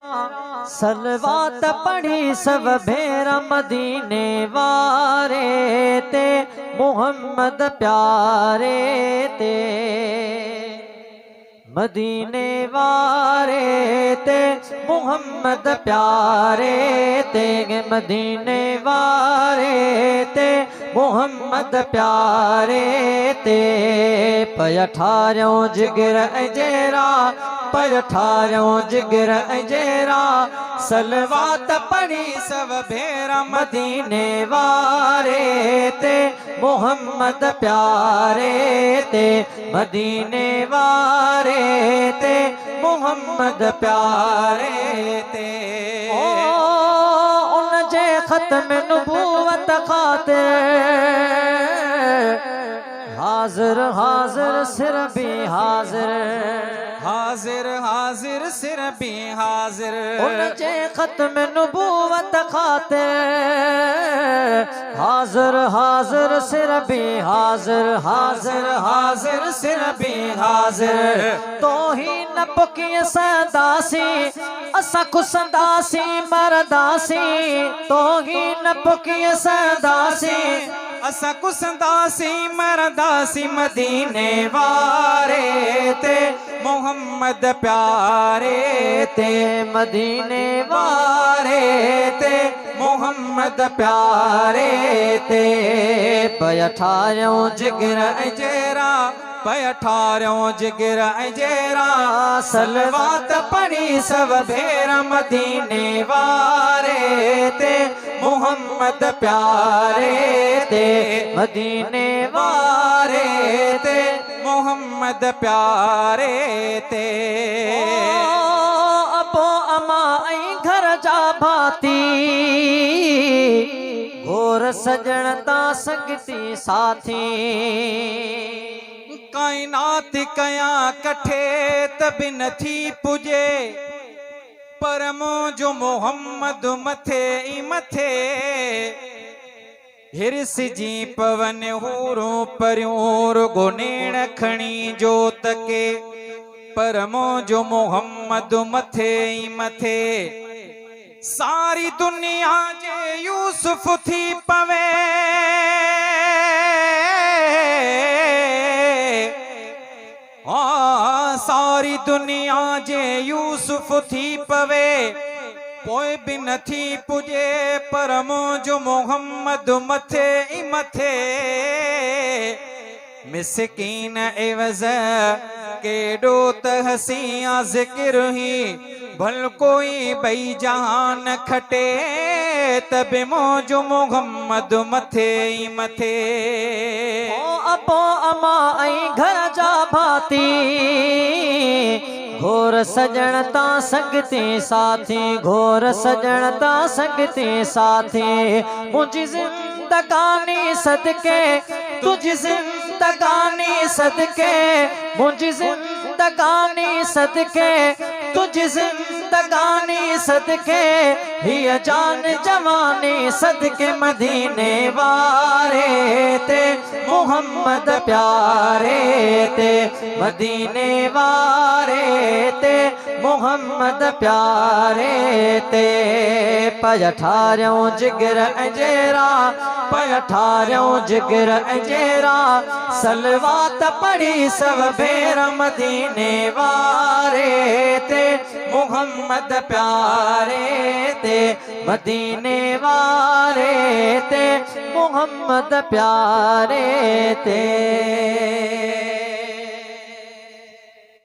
सलवात पढ़ी सब भेर मदीने वारे ते मोहम्मद प्यारे ते मदीने वारे ते मोहम्मद प्यारे ते मदीने वारे ते मोहम्मद प्यारे ते पयठारियों जिगर अजेरा पयठारियों जिगर अजेरा सलवात पढ़ी सब भेरा मदीने वारे ते मोहम्मद प्यारे ते मदीने वारे ते मोहम्मद प्यारे ते उन जे खत्म नबूवत खातिर हाजिर हाजिर सिर भी हाजिर हाजिर हाजिर सिर भी हाजिर उनजे खत्म नबूवत खातिर हाजिर हाजिर सिर भी हाजिर हाजिर हाजिर सिर भी हाजिर तो ही न पुकी सदासी असा खुसदासी मरदासी तो ही न पुकी सदासी असा कुसदासी मरदासी मदीने वारे ते मोहम्मद प्यारे ते मदीने वारे ते मोहम्मद प्यारे ते पयठारियों जिगर अजेरा पयठारियों जिगर अजेरा सलवात पढ़ी सब भेर मदीने वारे ते मोहम्मद प्यारे ते मदीने वारे ते मोहम्मद प्यारे ते अपो अमा घर जा भाती घोर सजन ता संगती साथी कायनात कया कठे तबि नथी पुजे पर मुंहिंजो मोहम्मद मथे ई मथे हिरस जी पवन हूरो परियों रुगो नेण खणी जोत के पर मुंहिंजो मोहम्मद मथे ई मथे सारी दुनिया जे यूसुफ थी पवे सारी दुनिया जे यूसुफ थी पवे पोइ भी नथी पुजे पर मुंहिंजो मोहम्मद मथे ई मथे मिसकीन एवज़ केॾो त हसिया ज़िक्र ही भल कोई बई जहान खटे तबि मुंहिंजो मोहम्मद मथे ई मथे अपो अमा घर जा भाती घोर सजन ता संगती साथी घोर सजन ता संगती साथी मुझी जिंदगानी सदके तुझी जिंदगानी सदके मुझी जिंदगानी सदके तुझी जिंदगानी सदके हिय जान जवानी सदके मदीने वारे ते मोहम्मद प्यारे ते मदीने वारे ते मोहम्मद प्यारे ते पयठारियों जिगर अजेरा पयठारियों जिगर अजेरा सलवात पढ़ी सब भेर मदीने वारे ते मोहम्मद प्यारे ते मदीने वारे ते मोहम्मद प्यारे ते